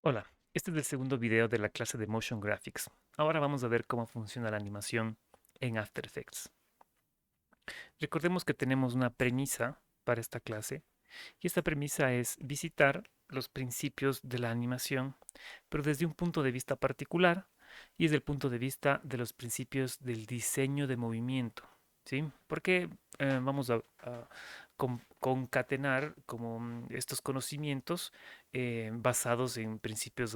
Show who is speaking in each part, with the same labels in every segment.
Speaker 1: Hola, este es el segundo video de la clase de Motion Graphics. Ahora vamos a ver cómo funciona la animación en After Effects. Recordemos que tenemos una premisa para esta clase y esta premisa es visitar los principios de la animación, pero desde un punto de vista particular y desde el punto de vista de los principios del diseño de movimiento. ¿Sí? Porque vamos a concatenar como estos conocimientos basados en principios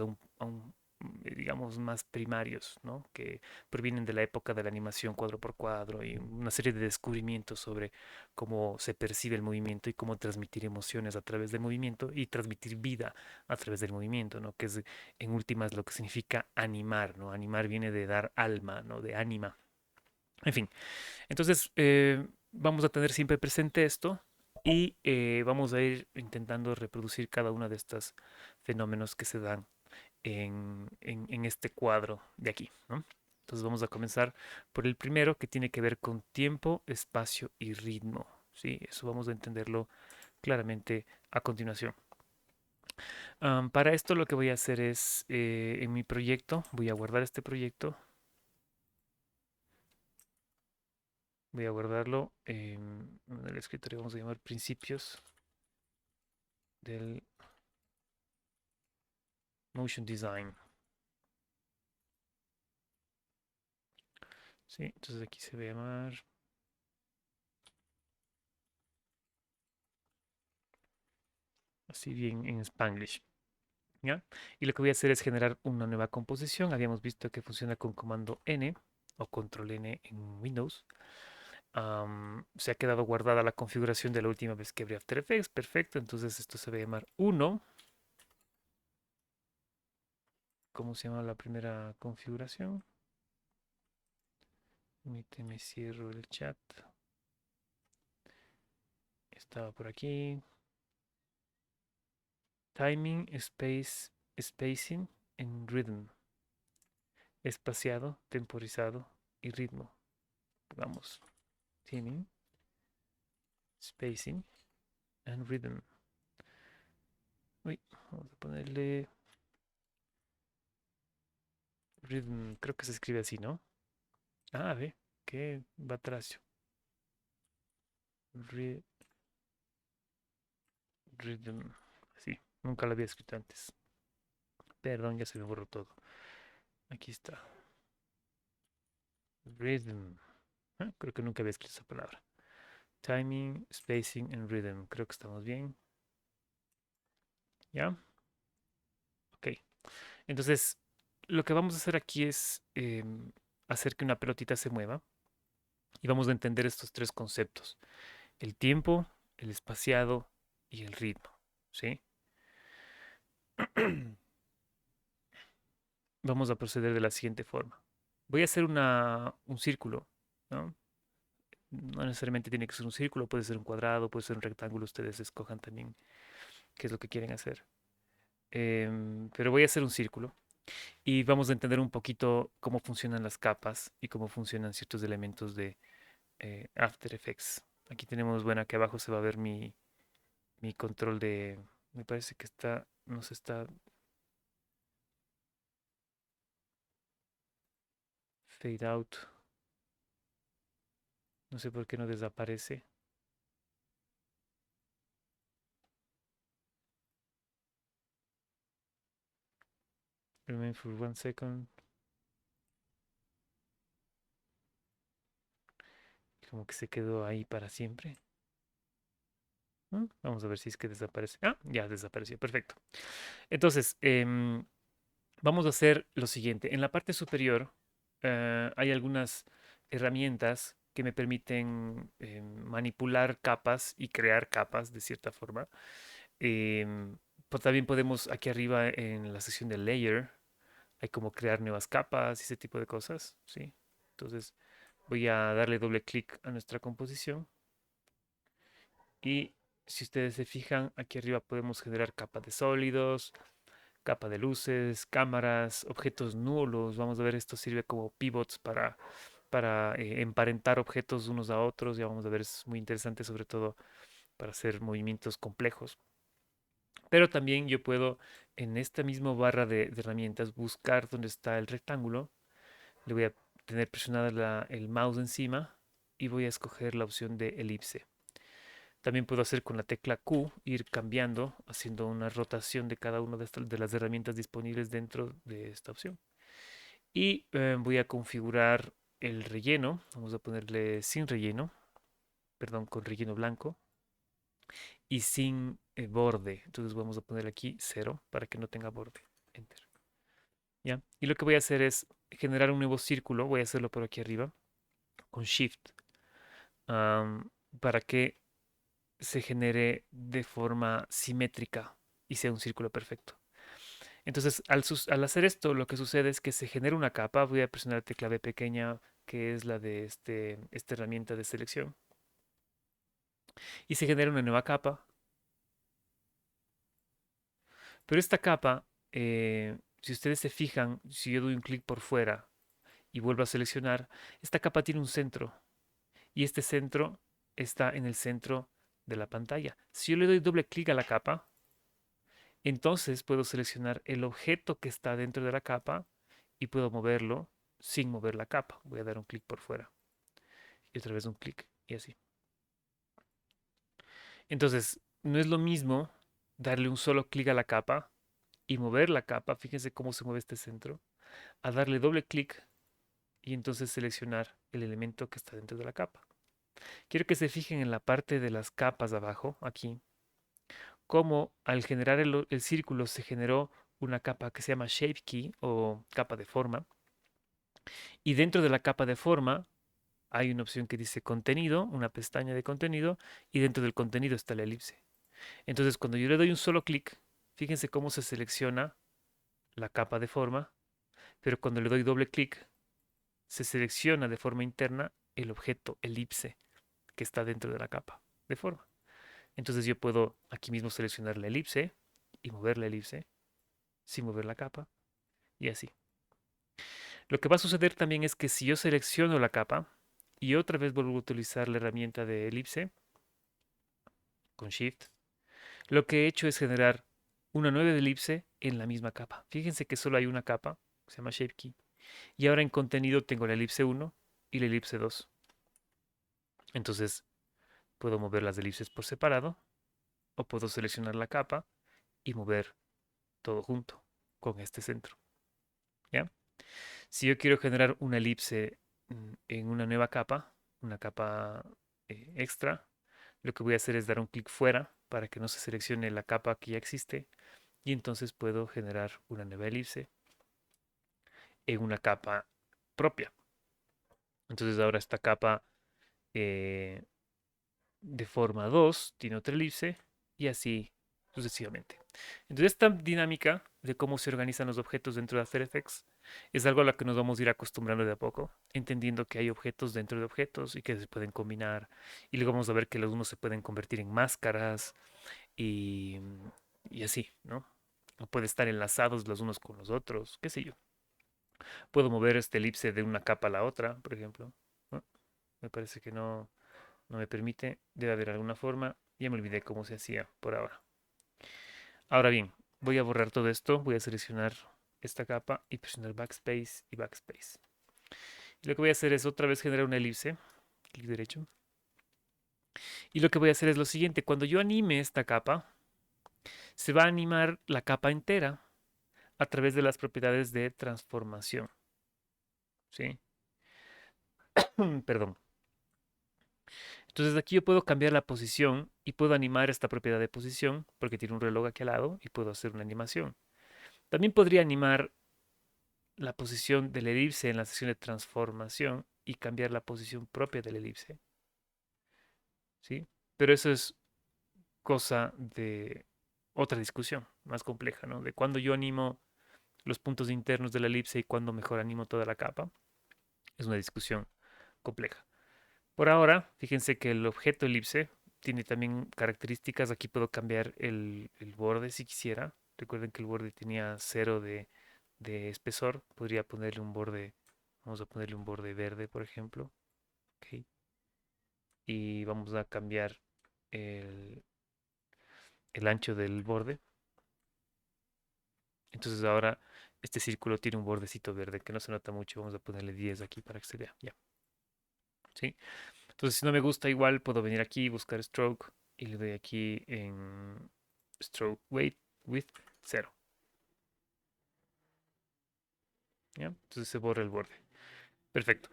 Speaker 1: digamos, más primarios, ¿no? Que provienen de la época de la animación cuadro por cuadro y una serie de descubrimientos sobre cómo se percibe el movimiento y cómo transmitir emociones a través del movimiento y transmitir vida a través del movimiento, ¿no? Que es en últimas lo que significa animar, ¿no? Animar viene de dar alma, ¿no? De ánima. En fin, entonces vamos a tener siempre presente esto y vamos a ir intentando reproducir cada uno de estos fenómenos que se dan en este cuadro de aquí, ¿no? Entonces vamos a comenzar por el primero que tiene que ver con tiempo, espacio y ritmo, ¿sí? Eso vamos a entenderlo claramente a continuación. Para esto lo que voy a hacer es, en mi proyecto, voy a guardar este proyecto, voy a guardarlo en el escritorio, vamos a llamar principios del Motion Design, ¿sí? Entonces aquí se va a llamar así bien en Spanglish. ¿Ya? Y lo que voy a hacer es generar una nueva composición. Habíamos visto que funciona con comando N o control N en Windows. Se ha quedado guardada la configuración de la última vez que abrí After Effects. Perfecto. Entonces esto se va a llamar 1. ¿Cómo se llama la primera configuración? Permíteme, cierro el chat. Estaba por aquí. Timing, space, spacing and rhythm. Espaciado, temporizado y ritmo. Vamos. Timing, spacing and rhythm. Uy, vamos a ponerle rhythm. Creo que se escribe así, ¿no? Ah, ve, qué batracio. Ry- Rhythm. Sí, nunca lo había escrito antes. Perdón, ya se me borró todo. Aquí está. Rhythm. Creo que nunca había escrito esa palabra. Timing, spacing and rhythm. Creo que estamos bien. ¿Ya? Ok. Entonces, lo que vamos a hacer aquí es hacer que una pelotita se mueva y vamos a entender estos tres conceptos. El tiempo, el espaciado y el ritmo. ¿Sí? Vamos a proceder de la siguiente forma. Voy a hacer un círculo, ¿no? No necesariamente tiene que ser un círculo, puede ser un cuadrado, puede ser un rectángulo, ustedes escojan también qué es lo que quieren hacer. Pero voy a hacer un círculo y vamos a entender un poquito cómo funcionan las capas y cómo funcionan ciertos elementos de After Effects. Aquí tenemos, bueno, aquí abajo se va a ver mi control de, me parece que está, no se está fade out, no sé por qué no desaparece. Remain for 1 second. Como que se quedó ahí para siempre. Vamos a ver si es que desaparece. Ah, ya desapareció. Perfecto. Entonces, vamos a hacer lo siguiente. En la parte superior hay algunas herramientas que me permiten manipular capas y crear capas de cierta forma. También podemos, aquí arriba en la sección de layer, hay como crear nuevas capas y ese tipo de cosas, ¿sí? Entonces, voy a darle doble clic a nuestra composición y si ustedes se fijan, aquí arriba podemos generar capa de sólidos, capa de luces, cámaras, objetos nulos. Vamos a ver, esto sirve como pivots para emparentar objetos unos a otros. Ya vamos a ver, es muy interesante, sobre todo para hacer movimientos complejos. Pero también yo puedo en esta misma barra de herramientas buscar dónde está el rectángulo. Le voy a tener presionada el mouse encima y voy a escoger la opción de elipse. También puedo hacer con la tecla Q, ir cambiando, haciendo una rotación de cada una de las herramientas disponibles dentro de esta opción. Y voy a configurar el relleno. Vamos a ponerle sin relleno, perdón, con relleno blanco y sin borde. Entonces vamos a poner aquí 0 para que no tenga borde. Enter. ¿Ya? Y lo que voy a hacer es generar un nuevo círculo. Voy a hacerlo por aquí arriba con Shift para que se genere de forma simétrica y sea un círculo perfecto. Entonces, al hacer esto, lo que sucede es que se genera una capa. Voy a presionar la tecla B pequeña, que es la de esta herramienta de selección. Y se genera una nueva capa. Pero esta capa, si ustedes se fijan, si yo doy un clic por fuera y vuelvo a seleccionar, esta capa tiene un centro. Y este centro está en el centro de la pantalla. Si yo le doy doble clic a la capa, entonces puedo seleccionar el objeto que está dentro de la capa y puedo moverlo sin mover la capa. Voy a dar un clic por fuera y otra vez un clic y así. Entonces, no es lo mismo darle un solo clic a la capa y mover la capa, fíjense cómo se mueve este centro, a darle doble clic y entonces seleccionar el elemento que está dentro de la capa. Quiero que se fijen en la parte de las capas de abajo, aquí, cómo al generar el círculo se generó una capa que se llama Shape Key o capa de forma. Y dentro de la capa de forma hay una opción que dice contenido, una pestaña de contenido, y dentro del contenido está la elipse. Entonces, cuando yo le doy un solo clic, fíjense cómo se selecciona la capa de forma, pero cuando le doy doble clic, se selecciona de forma interna el objeto elipse que está dentro de la capa de forma. Entonces yo puedo aquí mismo seleccionar la elipse y mover la elipse sin mover la capa y así. Lo que va a suceder también es que si yo selecciono la capa y otra vez vuelvo a utilizar la herramienta de elipse con Shift, lo que he hecho es generar una nueva elipse en la misma capa. Fíjense que solo hay una capa, se llama Shape Key, y ahora en contenido tengo la elipse 1 y la elipse 2. Entonces puedo mover las elipses por separado o puedo seleccionar la capa y mover todo junto con este centro. ¿Ya? Si yo quiero generar una elipse en una nueva capa, una capa extra, lo que voy a hacer es dar un clic fuera para que no se seleccione la capa que ya existe y entonces puedo generar una nueva elipse en una capa propia. Entonces ahora esta capa eh, de forma 2 tiene otra elipse y así sucesivamente. Entonces esta dinámica de cómo se organizan los objetos dentro de After Effects es algo a lo que nos vamos a ir acostumbrando de a poco, entendiendo que hay objetos dentro de objetos y que se pueden combinar y luego vamos a ver que los unos se pueden convertir en máscaras y, y así, ¿no? O puede estar enlazados los unos con los otros, qué sé yo. Puedo mover este elipse de una capa a la otra, por ejemplo, ¿no? Me parece que no me permite, debe haber alguna forma. Ya me olvidé cómo se hacía por ahora. Ahora bien, voy a borrar todo esto, voy a seleccionar esta capa y presionar Backspace y Backspace. Y lo que voy a hacer es otra vez generar una elipse, clic derecho. Y lo que voy a hacer es lo siguiente, cuando yo anime esta capa, se va a animar la capa entera a través de las propiedades de transformación. ¿Sí? Perdón. Entonces aquí yo puedo cambiar la posición y puedo animar esta propiedad de posición porque tiene un reloj aquí al lado y puedo hacer una animación. También podría animar la posición de la elipse en la sección de transformación y cambiar la posición propia de la elipse, ¿sí? Pero eso es cosa de otra discusión más compleja, ¿no? De cuándo yo animo los puntos internos de la elipse y cuándo mejor animo toda la capa. Es una discusión compleja. Por ahora, fíjense que el objeto elipse tiene también características. Aquí puedo cambiar el borde si quisiera. Recuerden que el borde tenía 0 de espesor. Podría ponerle un borde, vamos a ponerle un borde verde, por ejemplo. Ok. Y vamos a cambiar el, el ancho del borde. Entonces ahora este círculo tiene un bordecito verde que no se nota mucho. Vamos a ponerle 10 aquí para que se vea. Ya. ¿Sí? Entonces si no me gusta igual puedo venir aquí, buscar stroke y le doy aquí en stroke weight width 0. ¿Ya? Entonces se borra el borde. Perfecto.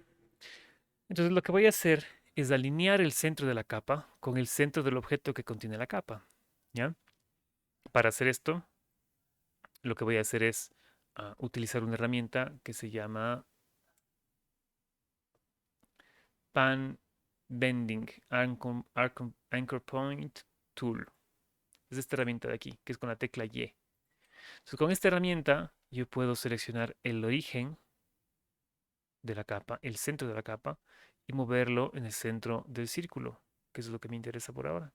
Speaker 1: Entonces lo que voy a hacer es alinear el centro de la capa con el centro del objeto que contiene la capa. ¿Ya? Para hacer esto, lo que voy a hacer es utilizar una herramienta que se llama Pan Bending Anchor Point Tool. Es esta herramienta de aquí, que es con la tecla Y. Entonces, con esta herramienta yo puedo seleccionar el origen de la capa, el centro de la capa, y moverlo en el centro del círculo, que es lo que me interesa por ahora.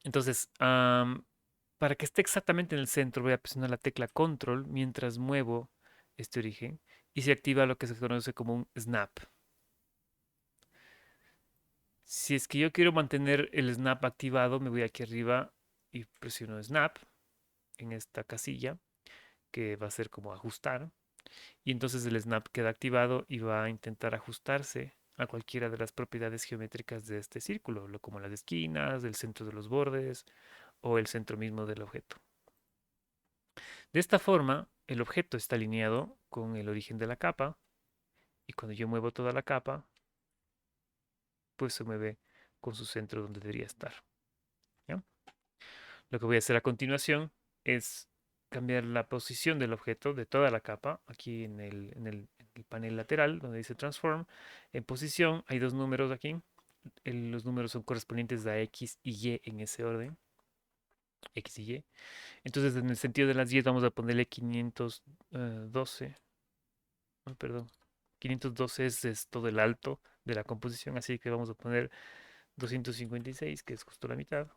Speaker 1: Entonces, para que esté exactamente en el centro, voy a presionar la tecla Control mientras muevo este origen y se activa lo que se conoce como un snap. Si es que yo quiero mantener el snap activado, me voy aquí arriba y presiono snap en esta casilla que va a ser como ajustar. Y entonces el snap queda activado y va a intentar ajustarse a cualquiera de las propiedades geométricas de este círculo, como las esquinas, el centro de los bordes o el centro mismo del objeto. De esta forma, el objeto está alineado con el origen de la capa y cuando yo muevo toda la capa, pues se mueve con su centro donde debería estar. ¿Ya? Lo que voy a hacer a continuación es cambiar la posición del objeto de toda la capa, aquí en el panel lateral donde dice Transform. En posición hay dos números aquí. Los números son correspondientes a X y Y en ese orden. X y Y. Entonces, en el sentido de las Y vamos a ponerle 512. Perdón. 512 es todo el alto de la composición, así que vamos a poner 256, que es justo la mitad.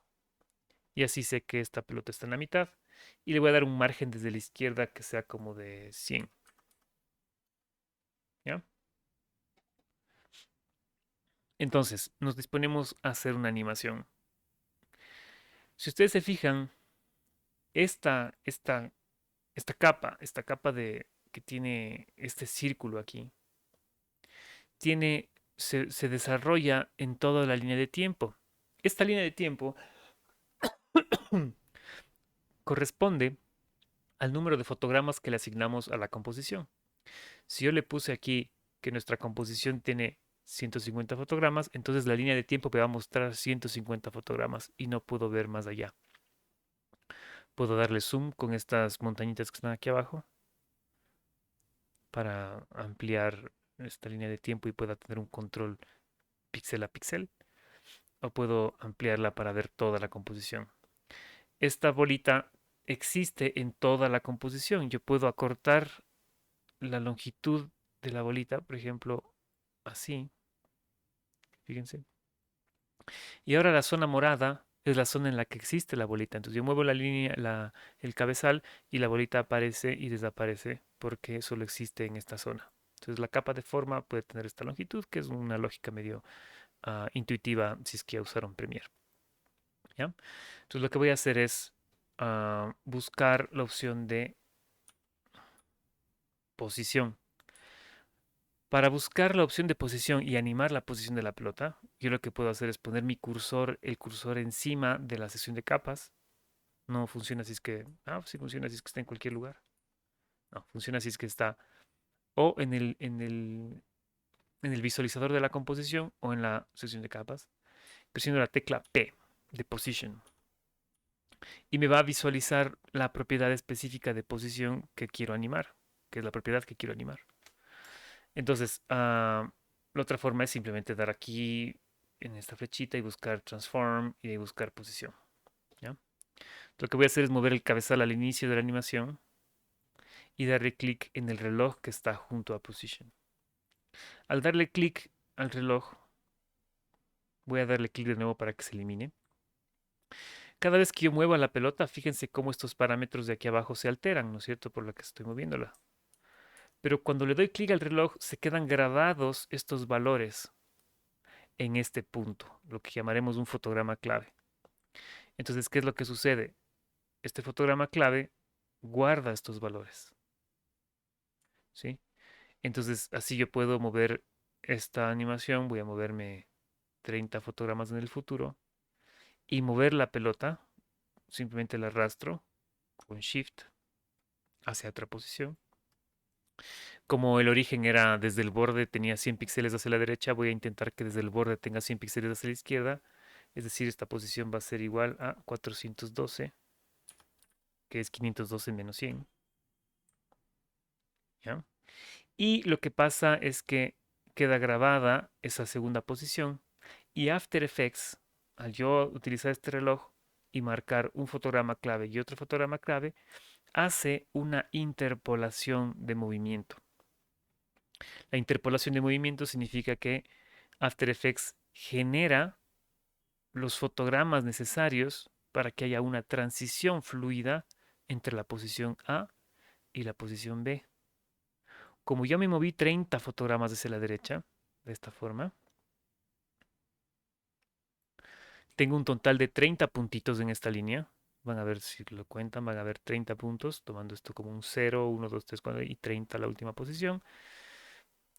Speaker 1: Y así sé que esta pelota está en la mitad. Y le voy a dar un margen desde la izquierda que sea como de 100. ¿Ya? Entonces, nos disponemos a hacer una animación. Si ustedes se fijan, esta, esta, esta capa que tiene este círculo aquí, se desarrolla en toda la línea de tiempo. Esta línea de tiempo corresponde al número de fotogramas que le asignamos a la composición. Si yo le puse aquí que nuestra composición tiene 150 fotogramas, entonces la línea de tiempo me va a mostrar 150 fotogramas y no puedo ver más allá. Puedo darle zoom con estas montañitas que están aquí abajo para ampliar esta línea de tiempo y pueda tener un control píxel a píxel, o puedo ampliarla para ver toda la composición. Esta bolita existe en toda la composición. Yo puedo acortar la longitud de la bolita, por ejemplo, así. Fíjense. Y ahora la zona morada es la zona en la que existe la bolita. Entonces yo muevo la línea, el cabezal y la bolita aparece y desaparece porque solo existe en esta zona. Entonces la capa de forma puede tener esta longitud, que es una lógica medio intuitiva si es que ya usaron Premiere. ¿Ya? Entonces lo que voy a hacer es buscar la opción de posición. Para buscar la opción de posición y animar la posición de la pelota, yo lo que puedo hacer es poner el cursor encima de la sección de capas. No funciona si es que, sí funciona si es que está en cualquier lugar. No, funciona si es que está o en el visualizador de la composición o en la sección de capas. Presiono la tecla P de Position y me va a visualizar la propiedad específica de posición que quiero animar, que es la propiedad que quiero animar. Entonces, la otra forma es simplemente dar aquí en esta flechita y buscar Transform y buscar posición. ¿Ya? Lo que voy a hacer es mover el cabezal al inicio de la animación y darle clic en el reloj que está junto a Position. Al darle clic al reloj, voy a darle clic de nuevo para que se elimine. Cada vez que yo mueva la pelota, fíjense cómo estos parámetros de aquí abajo se alteran, ¿no es cierto? Por lo que estoy moviéndola. Pero cuando le doy clic al reloj, se quedan grabados estos valores en este punto, lo que llamaremos un fotograma clave. Entonces, ¿qué es lo que sucede? Este fotograma clave guarda estos valores, ¿sí? Entonces, así yo puedo mover esta animación, voy a moverme 30 fotogramas en el futuro y mover la pelota, simplemente la arrastro con Shift hacia otra posición. Como el origen era desde el borde, tenía 100 píxeles hacia la derecha, voy a intentar que desde el borde tenga 100 píxeles hacia la izquierda. Es decir, esta posición va a ser igual a 412, que es 512 menos 100. ¿Ya? Y lo que pasa es que queda grabada esa segunda posición y After Effects, al yo utilizar este reloj y marcar un fotograma clave y otro fotograma clave, hace una interpolación de movimiento. La interpolación de movimiento significa que After Effects genera los fotogramas necesarios para que haya una transición fluida entre la posición A y la posición B. Como yo me moví 30 fotogramas hacia la derecha, de esta forma, tengo un total de 30 puntitos en esta línea. Van a ver si lo cuentan, van a ver 30 puntos, tomando esto como un 0, 1, 2, 3, 4 y 30 la última posición,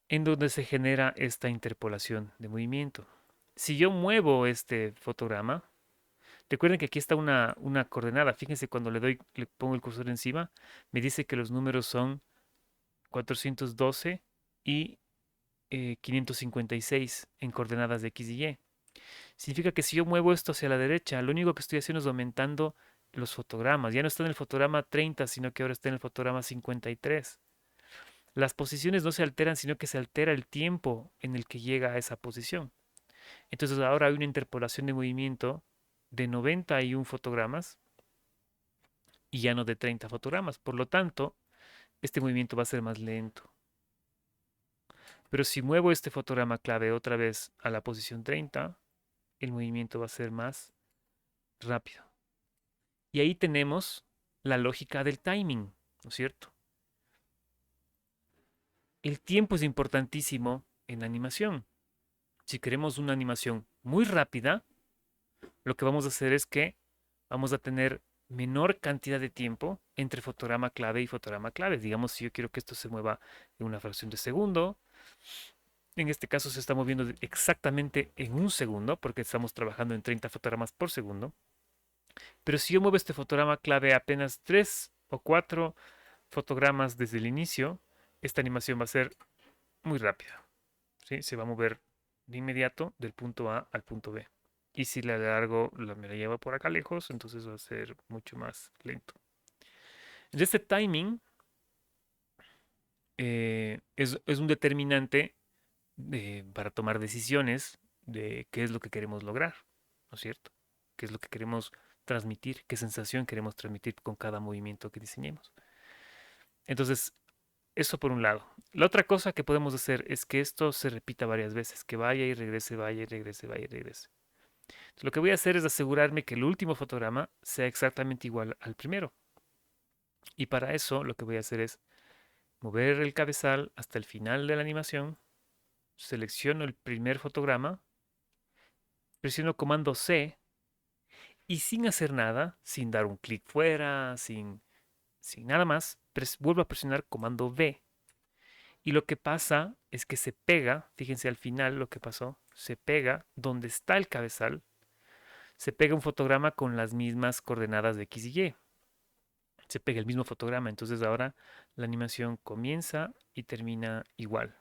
Speaker 1: en donde se genera esta interpolación de movimiento. Si yo muevo este fotograma, recuerden que aquí está una coordenada. Fíjense cuando le pongo el cursor encima, me dice que los números son 412 y 556 en coordenadas de X y Y. Significa que si yo muevo esto hacia la derecha, lo único que estoy haciendo es aumentando los fotogramas. Ya no está en el fotograma 30, sino que ahora está en el fotograma 53. Las posiciones no se alteran, sino que se altera el tiempo en el que llega a esa posición. Entonces ahora hay una interpolación de movimiento de 91 fotogramas y ya no de 30 fotogramas. Por lo tanto, este movimiento va a ser más lento. Pero si muevo este fotograma clave otra vez a la posición 30, el movimiento va a ser más rápido. Y ahí tenemos la lógica del timing, ¿no es cierto? El tiempo es importantísimo en la animación. Si queremos una animación muy rápida, lo que vamos a hacer es que vamos a tener menor cantidad de tiempo entre fotograma clave y fotograma clave. Digamos, si yo quiero que esto se mueva en una fracción de segundo, en este caso se está moviendo exactamente en un segundo, porque estamos trabajando en 30 fotogramas por segundo. Pero si yo muevo este fotograma clave apenas 3 o 4 fotogramas desde el inicio, esta animación va a ser muy rápida. ¿Sí? Se va a mover de inmediato del punto A al punto B. Y si la alargo, me la llevo por acá lejos, entonces va a ser mucho más lento. Este timing es un determinante para tomar decisiones de qué es lo que queremos lograr, ¿no es cierto? ¿Qué es lo que queremos transmitir? ¿Qué sensación queremos transmitir con cada movimiento que diseñemos? Entonces, eso por un lado. La otra cosa que podemos hacer es que esto se repita varias veces, que vaya y regrese, vaya y regrese, vaya y regrese. Entonces, lo que voy a hacer es asegurarme que el último fotograma sea exactamente igual al primero. Y para eso lo que voy a hacer es mover el cabezal hasta el final de la animación, selecciono el primer fotograma, presiono comando C y sin hacer nada, sin dar un clic fuera, sin nada más, vuelvo a presionar comando V. Y lo que pasa es que se pega, fíjense al final lo que pasó, se pega donde está el cabezal, se pega un fotograma con las mismas coordenadas de X y Y. Se pega el mismo fotograma, entonces ahora la animación comienza y termina igual.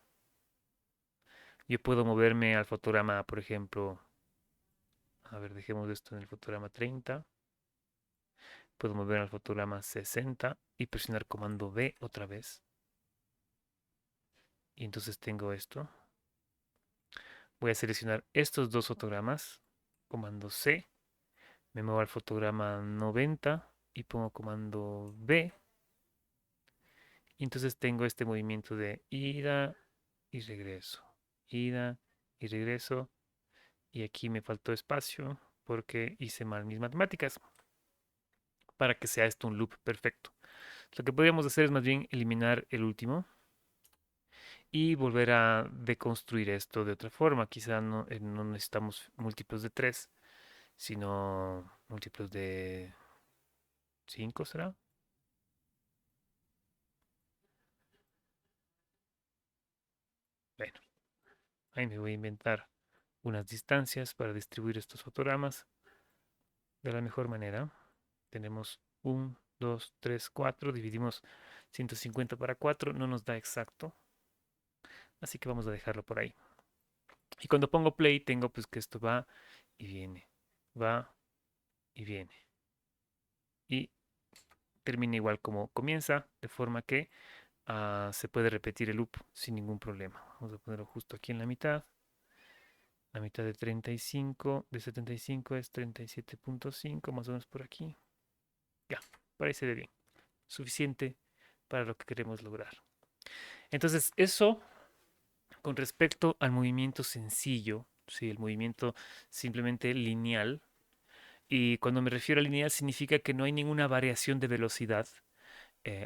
Speaker 1: Yo puedo moverme al fotograma, por ejemplo, a ver, dejemos esto en el fotograma 30. Puedo mover al fotograma 60 y presionar comando V otra vez. Y entonces tengo esto. Voy a seleccionar estos dos fotogramas, comando C. Me muevo al fotograma 90 y pongo comando V. Y entonces tengo este movimiento de ida y regreso. Ida y regreso. Y aquí me faltó espacio porque hice mal mis matemáticas para que sea esto un loop perfecto. Lo que podríamos hacer es más bien eliminar el último y volver a deconstruir esto de otra forma. Quizá no necesitamos múltiplos de 3 sino múltiplos de 5, ¿será? Ahí me voy a inventar unas distancias para distribuir estos fotogramas de la mejor manera. Tenemos 1, 2, 3, 4. Dividimos 150 para 4. No nos da exacto. Así que vamos a dejarlo por ahí. Y cuando pongo play, tengo pues que esto va y viene. Va y viene. Y termina igual como comienza, de forma que se puede repetir el loop sin ningún problema. Vamos a ponerlo justo aquí en la mitad. La mitad de 35, de 75 es 37.5, más o menos por aquí. Ya, parece de bien. Suficiente para lo que queremos lograr. Entonces, eso con respecto al movimiento sencillo, ¿sí? El movimiento simplemente lineal. Y cuando me refiero a lineal significa que no hay ninguna variación de velocidad.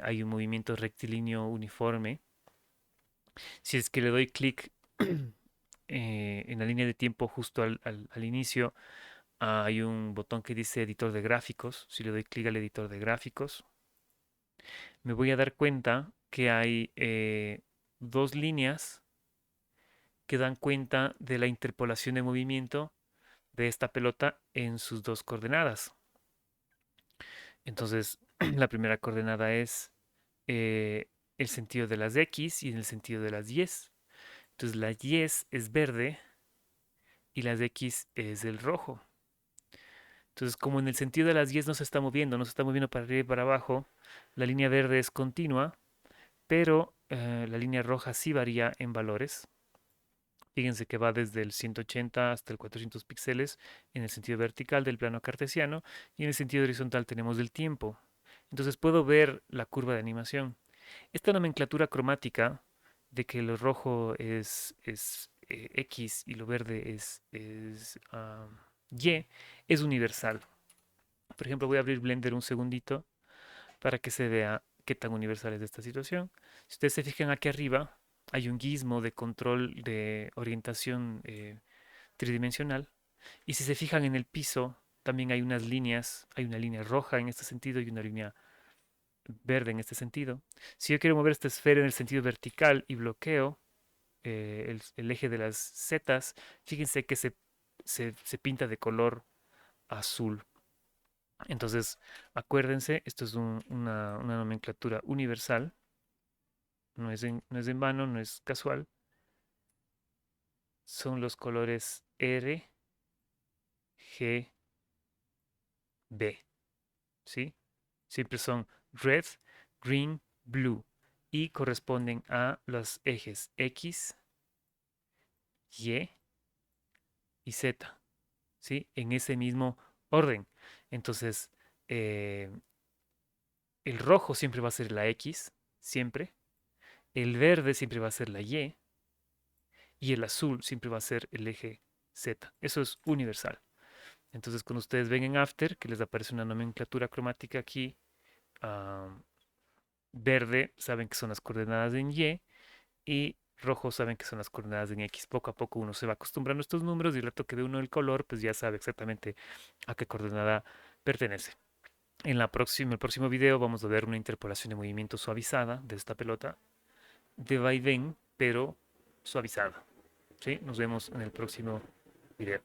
Speaker 1: Hay un movimiento rectilíneo uniforme. Si es que le doy clic en la línea de tiempo justo al inicio, hay un botón que dice editor de gráficos. Si le doy clic al editor de gráficos, me voy a dar cuenta que hay dos líneas que dan cuenta de la interpolación de movimiento de esta pelota en sus dos coordenadas. Entonces, la primera coordenada es el sentido de las X y en el sentido de las Y. Entonces, la Y es verde y las X es el rojo. Entonces, como en el sentido de las 10 no se está moviendo, no se está moviendo para arriba y para abajo, la línea verde es continua, pero la línea roja sí varía en valores. Fíjense que va desde el 180 hasta el 400 píxeles en el sentido vertical del plano cartesiano y en el sentido horizontal tenemos el tiempo. Entonces puedo ver la curva de animación. Esta nomenclatura cromática de que lo rojo es X y lo verde es Y es universal. Por ejemplo, voy a abrir Blender un segundito para que se vea qué tan universal es esta situación. Si ustedes se fijan aquí arriba, hay un gizmo de control de orientación tridimensional. Y si se fijan en el piso, también hay unas líneas, hay una línea roja en este sentido y una línea verde en este sentido. Si yo quiero mover esta esfera en el sentido vertical y bloqueo el eje de las zetas, fíjense que se pinta de color azul. Entonces, acuérdense, esto es una nomenclatura universal, no es en vano, no es casual. Son los colores R, G, B, ¿sí? Siempre son red, green, blue y corresponden a los ejes X, Y y Z, ¿sí? En ese mismo orden. Entonces, eh, el rojo siempre va a ser la X, siempre. El verde siempre va a ser la y el azul siempre va a ser el eje Z. Eso es universal. Entonces, cuando ustedes ven en After, que les aparece una nomenclatura cromática aquí, ah, verde saben que son las coordenadas en y rojo saben que son las coordenadas en X. Poco a poco uno se va acostumbrando a estos números y el rato que ve uno el color, pues ya sabe exactamente a qué coordenada pertenece. El próximo video vamos a ver una interpolación de movimiento suavizada de esta pelota de vaivén, pero suavizada. ¿Sí? Nos vemos en el próximo video.